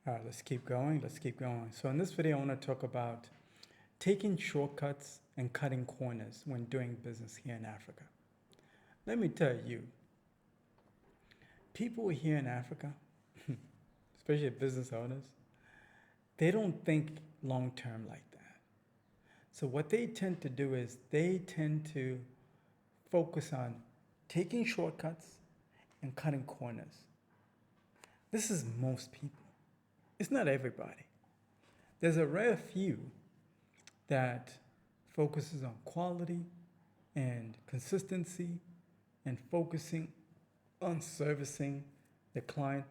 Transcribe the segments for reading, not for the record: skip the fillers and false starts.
All right, let's keep going. Let's keep going. So in this video, I want to talk about taking shortcuts and cutting corners when doing business here in Africa. Let me tell you, people here in Africa, especially business owners, they don't think long term like that. So what they tend to do is they tend to focus on taking shortcuts and cutting corners. This is most people. It's not everybody. There's a rare few that focuses on quality and consistency and focusing on servicing the client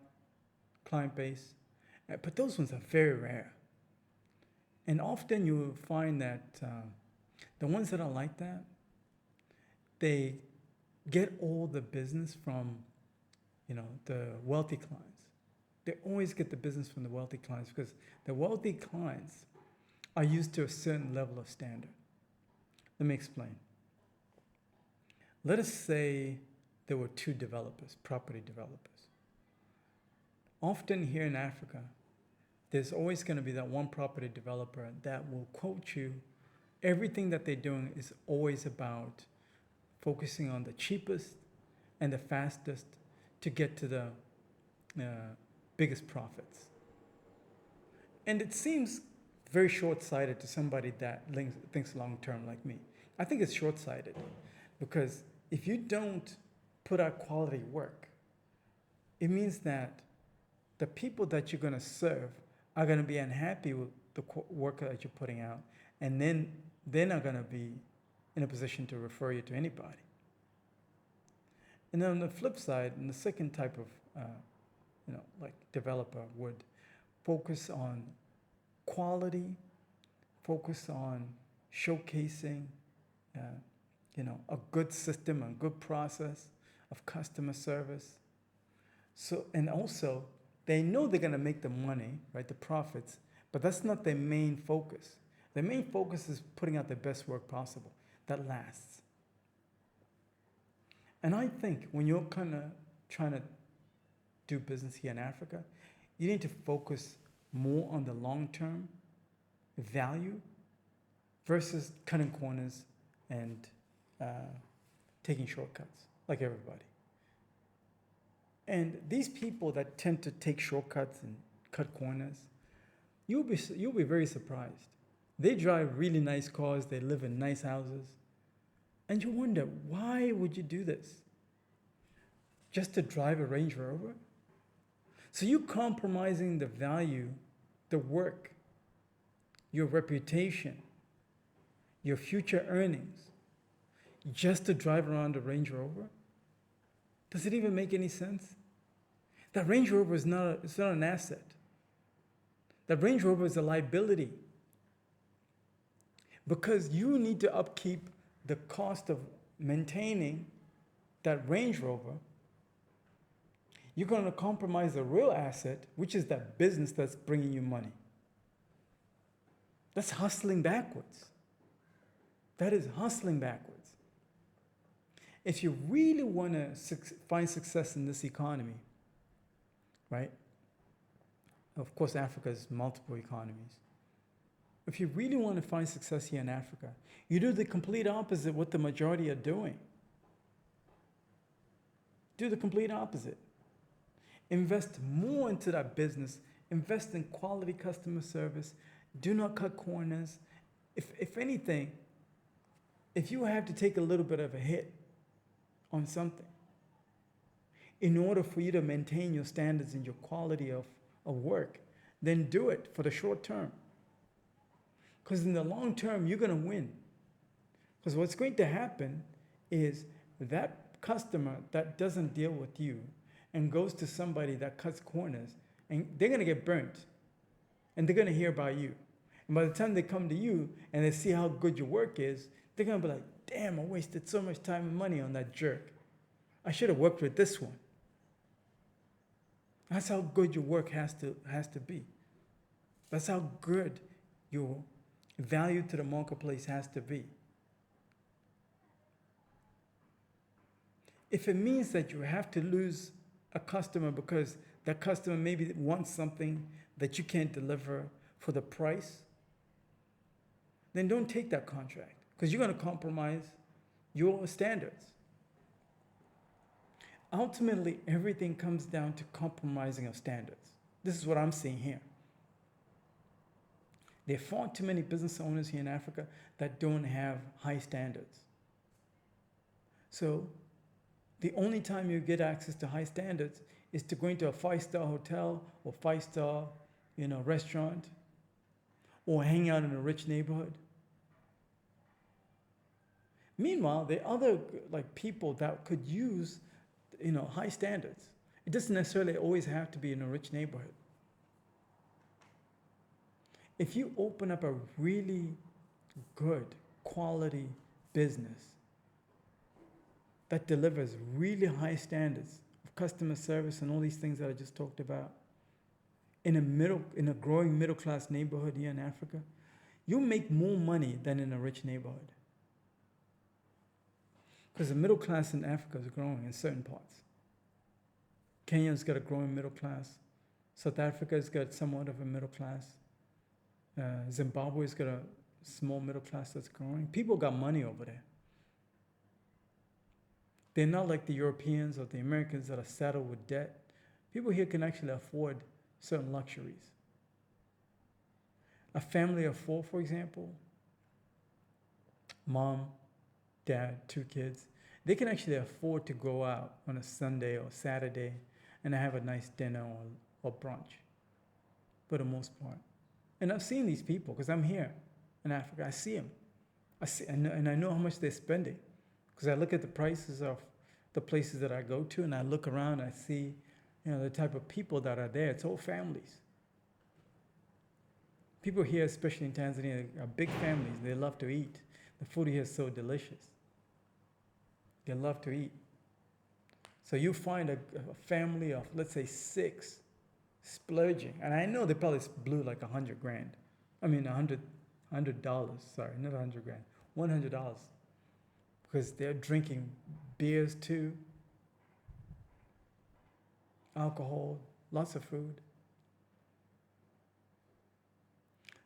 base. But those ones are very rare. And often you will find that the ones that are like that, they get all the business from, the wealthy clients. They always get the business from the wealthy clients because the wealthy clients are used to a certain level of standard. Let me explain. Let us say there were two developers, property developers. Often here in Africa, there's always going to be that one property developer that will quote you. Everything that they're doing is always about focusing on the cheapest and the fastest to get to the biggest profits. And it seems very short-sighted to somebody that thinks long-term like me. I think it's short-sighted because if you don't put out quality work, it means that the people that you're going to serve are going to be unhappy with the work that you're putting out, and then they're not going to be in a position to refer you to anybody. And then on the flip side, and the second type of like developer would focus on quality, focus on showcasing, a good system, a good process of customer service. So, and also, they know they're going to make the money, right, the profits, but that's not their main focus. Their main focus is putting out the best work possible that lasts. And I think when you're kind of trying to do business here in Africa, you need to focus more on the long-term value versus cutting corners and taking shortcuts like everybody. And these people that tend to take shortcuts and cut corners, you'll be very surprised. They drive really nice cars, they live in nice houses, and you wonder, why would you do this? Just to drive a Range Rover? So you're compromising the value, the work, your reputation, your future earnings, just to drive around a Range Rover? Does it even make any sense? That Range Rover is not an asset. That Range Rover is a liability. Because you need to upkeep the cost of maintaining that Range Rover. You're going to compromise the real asset, which is that business that's bringing you money. That's hustling backwards. That is hustling backwards. If you really want to find success in this economy, right? Of course, Africa has multiple economies. If you really want to find success here in Africa, you do the complete opposite of what the majority are doing. Do the complete opposite. Invest more into that business. Invest in quality customer service. Do not cut corners. If anything, if you have to take a little bit of a hit on something in order for you to maintain your standards and your quality of work, then do it for the short term. Because in the long term, you're going to win. Because what's going to happen is that customer that doesn't deal with you and goes to somebody that cuts corners, and they're going to get burnt. And they're going to hear about you. And by the time they come to you and they see how good your work is, they're going to be like, damn, I wasted so much time and money on that jerk. I should have worked with this one. That's how good your work has to be. That's how good your value to the marketplace has to be. If it means that you have to lose a customer because that customer maybe wants something that you can't deliver for the price, then don't take that contract because you're going to compromise your standards. Ultimately, everything comes down to compromising of standards. This is what I'm seeing here. There are far too many business owners here in Africa that don't have high standards. So the only time you get access to high standards is to go into a 5-star hotel or 5-star, restaurant, or hang out in a rich neighborhood. Meanwhile, there are other people that could use, high standards. It doesn't necessarily always have to be in a rich neighborhood. If you open up a really good quality business that delivers really high standards of customer service and all these things that I just talked about in a growing middle class neighborhood here in Africa, you'll make more money than in a rich neighborhood. Because the middle class in Africa is growing in certain parts. Kenya's got a growing middle class. South Africa's got somewhat of a middle class. Zimbabwe's got a small middle class that's growing. People got money over there. They're not like the Europeans or the Americans that are saddled with debt. People here can actually afford certain luxuries. A family of 4, for example, mom, dad, 2 kids, they can actually afford to go out on a Sunday or Saturday and have a nice dinner or brunch, for the most part. And I've seen these people because I'm here in Africa. I see them. And I know how much they're spending because I look at the prices of the places that I go to and I look around and I see, the type of people that are there. It's all families. People here, especially in Tanzania, are big families. They love to eat. The food here is so delicious. They love to eat. So you find a family of, let's say, 6 splurging. And I know they probably blew like $100,000. I mean, $100, sorry, not $100,000, $100. Because they're drinking beers too, alcohol, lots of food.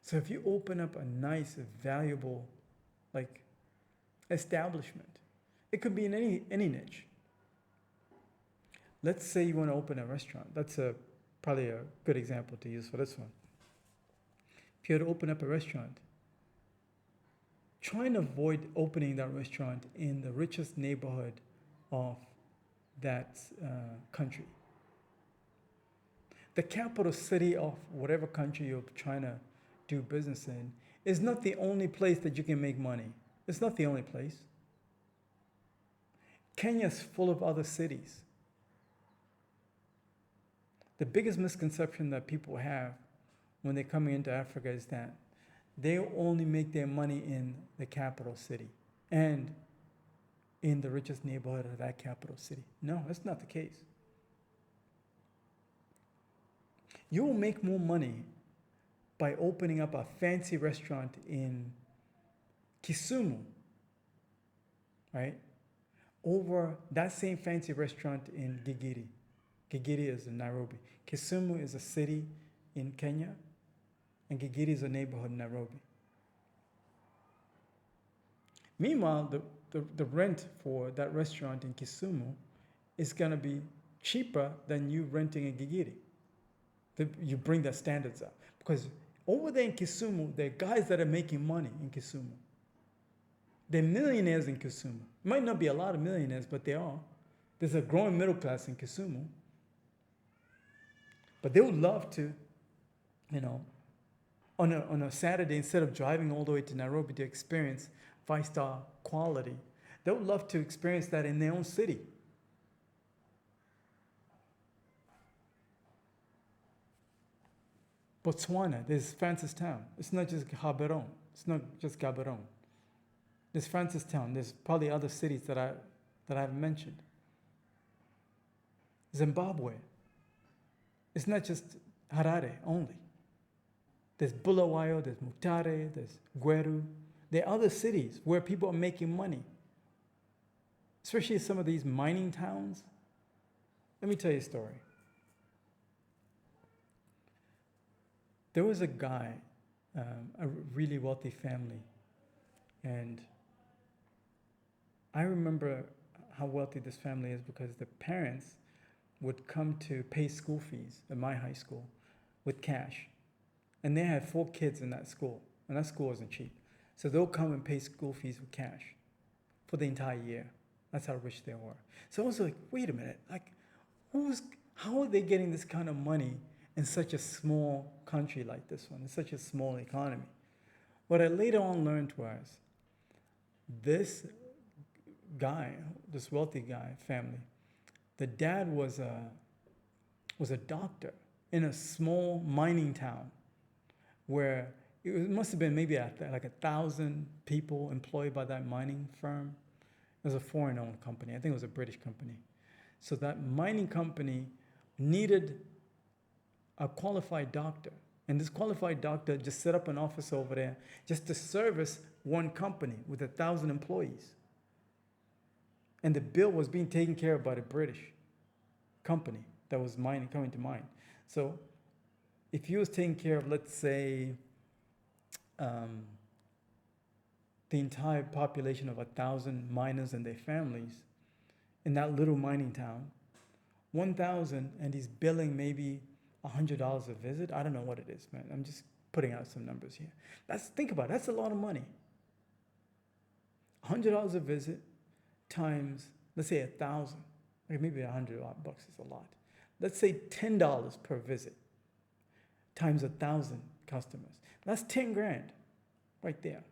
So if you open up a nice, valuable, establishment, it could be in any niche. Let's say you want to open a restaurant. That's probably a good example to use for this one. If you had to open up a restaurant, try and avoid opening that restaurant in the richest neighborhood of that country. The capital city of whatever country you're trying to do business in is not the only place that you can make money. It's not the only place. Kenya's full of other cities. The biggest misconception that people have when they're coming into Africa is that they only make their money in the capital city and in the richest neighborhood of that capital city. No, that's not the case. You will make more money by opening up a fancy restaurant in Kisumu, right? Over that same fancy restaurant in Gigiri. Gigiri is in Nairobi. Kisumu is a city in Kenya, and Gigiri is a neighborhood in Nairobi. Meanwhile, the rent for that restaurant in Kisumu is going to be cheaper than you renting in Gigiri. You bring the standards up. Because over there in Kisumu, there are guys that are making money in Kisumu. They're millionaires in Kisumu. Might not be a lot of millionaires, but they are. There's a growing middle class in Kisumu. But they would love to, on a Saturday, instead of driving all the way to Nairobi to experience 5-star quality, they would love to experience that in their own city. Botswana, there's Francistown. It's not just Gaborone. It's not just Gaborone. There's Francistown. There's probably other cities that I've mentioned. Zimbabwe. It's not just Harare only. There's Bulawayo, there's Mutare, there's Gweru. There are other cities where people are making money, especially some of these mining towns. Let me tell you a story. There was a guy, a really wealthy family, and I remember how wealthy this family is because the parents would come to pay school fees at my high school with cash. And they had 4 kids in that school, and that school wasn't cheap. So they'll come and pay school fees with cash for the entire year. That's how rich they were. So I was like, wait a minute, like, how are they getting this kind of money in such a small country like this one, in such a small economy? What I later on learned was this guy, this wealthy guy family, the dad was a doctor in a small mining town where it must have been maybe like 1,000 people employed by that mining firm. It was a foreign-owned company. I think it was a British company. So that mining company needed a qualified doctor. And this qualified doctor just set up an office over there just to service one company with 1,000 employees. And the bill was being taken care of by the British company that was coming to mine. So if you was taking care of, let's say, the entire population of 1,000 miners and their families in that little mining town, 1,000, and he's billing maybe $100 a visit. I don't know what it is, man. I'm just putting out some numbers here. Think about it. That's a lot of money. $100 a visit times, let's say 1,000. Maybe $100 is a lot. Let's say $10 per visit times 1,000 customers. That's 10 grand right there.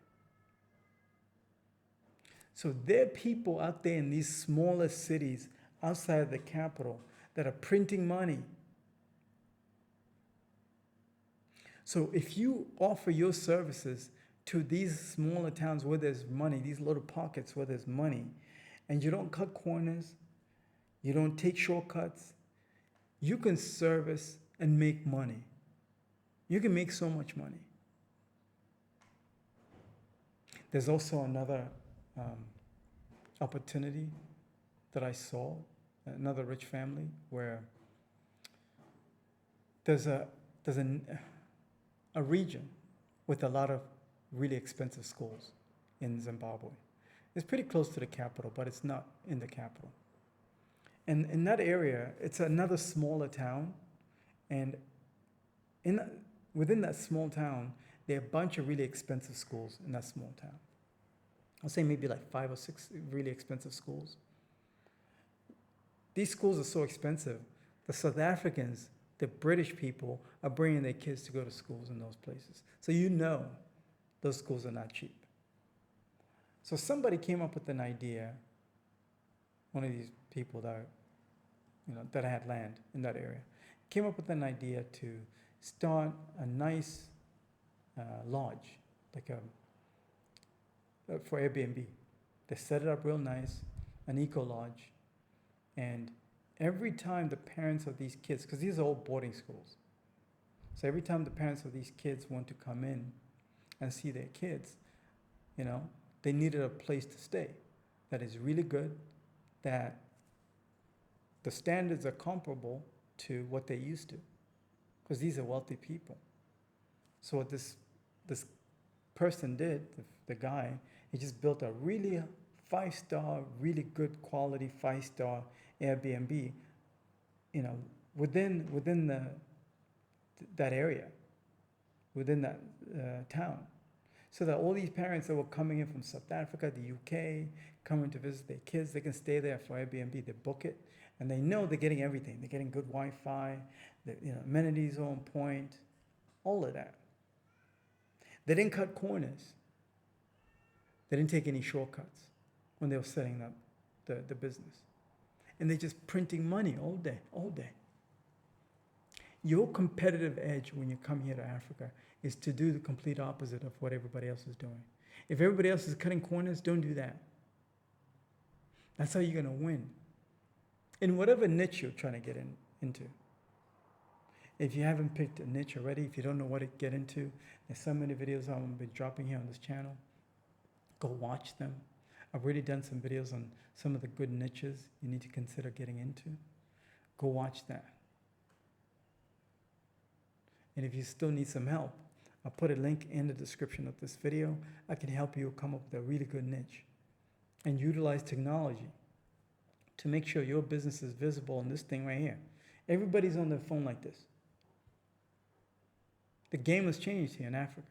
So there are people out there in these smaller cities outside of the capital that are printing money. So if you offer your services to these smaller towns where there's money, these little pockets where there's money, and you don't cut corners, you don't take shortcuts, you can service and make money. You can make so much money. There's also another opportunity that I saw, another rich family, where there's a region with a lot of really expensive schools in Zimbabwe. It's pretty close to the capital, but it's not in the capital. And in that area, it's another smaller town, and within that small town, there are a bunch of really expensive schools in that small town. I'll say maybe like 5 or 6 really expensive schools. These schools are so expensive, the South Africans, the British people, are bringing their kids to go to schools in those places. So you know those schools are not cheap. So somebody came up with an idea, one of these people that had land in that area, came up with an idea to start a nice lodge, like for Airbnb. They set it up real nice, an eco lodge, and every time the parents of these kids, because these are all boarding schools, so every time the parents of these kids want to come in and see their kids, they needed a place to stay that is really good, that the standards are comparable to what they're used to, because these are wealthy people. So what this person did, the guy, he just built a really 5-star, really good quality 5-star Airbnb, within that area, within that town, so that all these parents that were coming in from South Africa, the UK, coming to visit their kids, they can stay there for Airbnb. They book it, and they know they're getting everything. They're getting good Wi-Fi, amenities on point, all of that. They didn't cut corners. They didn't take any shortcuts when they were setting up the business. And they're just printing money all day. Your competitive edge when you come here to Africa is to do the complete opposite of what everybody else is doing. If everybody else is cutting corners, don't do that. That's how you're going to win. In whatever niche you're trying to get into. If you haven't picked a niche already, if you don't know what to get into, there's so many videos I'm going to be dropping here on this channel. Go watch them. I've already done some videos on some of the good niches you need to consider getting into. Go watch that. And if you still need some help, I'll put a link in the description of this video. I can help you come up with a really good niche and utilize technology to make sure your business is visible in this thing right here. Everybody's on their phone like this. The game has changed here in Africa.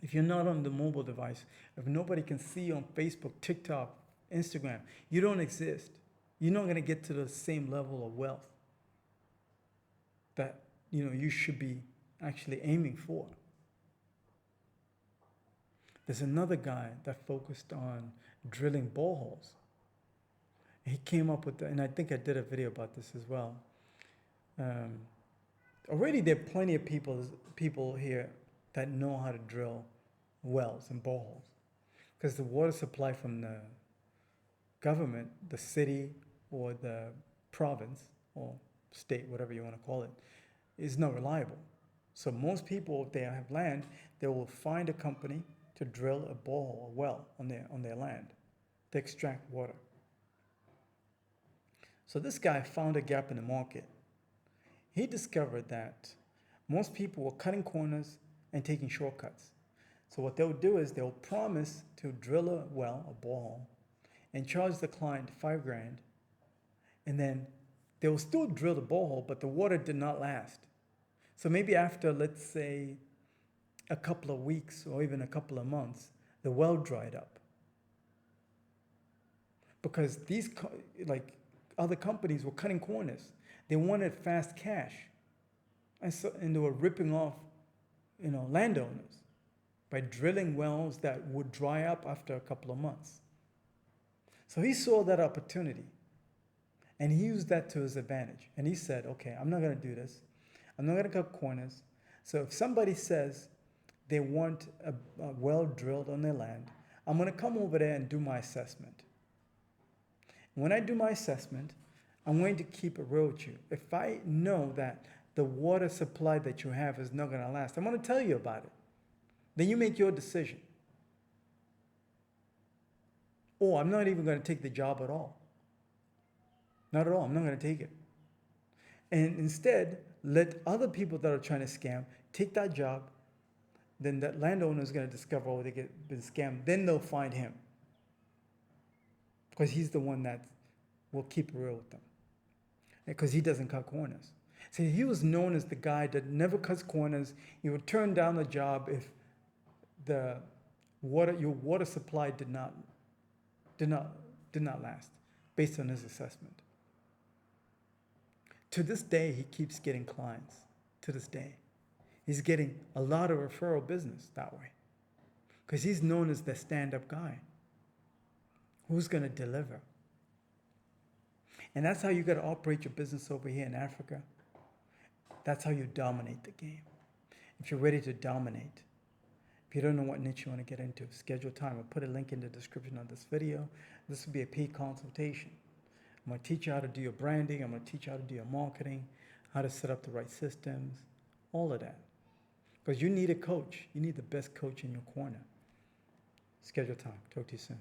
If you're not on the mobile device, if nobody can see you on Facebook, TikTok, Instagram, you don't exist. You're not going to get to the same level of wealth that you should be actually aiming for. There's another guy that focused on drilling boreholes. He came up with, and I think I did a video about this as well. Already there are plenty of people here that know how to drill wells and boreholes, because the water supply from the government, the city or the province or state, whatever you want to call it, is not reliable. So most people, if they have land, they will find a company to drill a borehole, a well on their land to extract water. So this guy found a gap in the market. He discovered that most people were cutting corners and taking shortcuts. So what they'll do is they'll promise to drill a well, a borehole, and charge the client $5,000, and then they'll still drill the borehole, but the water did not last. So maybe after, let's say, a couple of weeks or even a couple of months, the well dried up. Because these, other companies were cutting corners. They wanted fast cash. And they were ripping off, landowners by drilling wells that would dry up after a couple of months. So he saw that opportunity, and he used that to his advantage. And he said, okay, I'm not going to do this. I'm not going to cut corners. So if somebody says they want a well drilled on their land, I'm going to come over there and do my assessment. When I do my assessment, I'm going to keep it real with you. If I know that the water supply that you have is not going to last, I'm going to tell you about it. Then you make your decision. Or I'm not even going to take the job at all. Not at all. I'm not going to take it. And instead, let other people that are trying to scam take that job. Then that landowner is going to discover, oh, they been scammed. Then they'll find him, because he's the one that will keep it real with them, because he doesn't cut corners. See, he was known as the guy that never cuts corners. He would turn down the job if your water supply did not last, based on his assessment. To this day, he keeps getting clients. To this day, he's getting a lot of referral business that way, because he's known as the stand-up guy who's going to deliver. And that's how you got to operate your business over here in Africa. That's how you dominate the game. If you're ready to dominate, if you don't know what niche you want to get into, schedule time. I'll put a link in the description of this video. This will be a paid consultation. I'm going to teach you how to do your branding. I'm going to teach you how to do your marketing, how to set up the right systems, all of that. Because you need a coach. You need the best coach in your corner. Schedule time. Talk to you soon.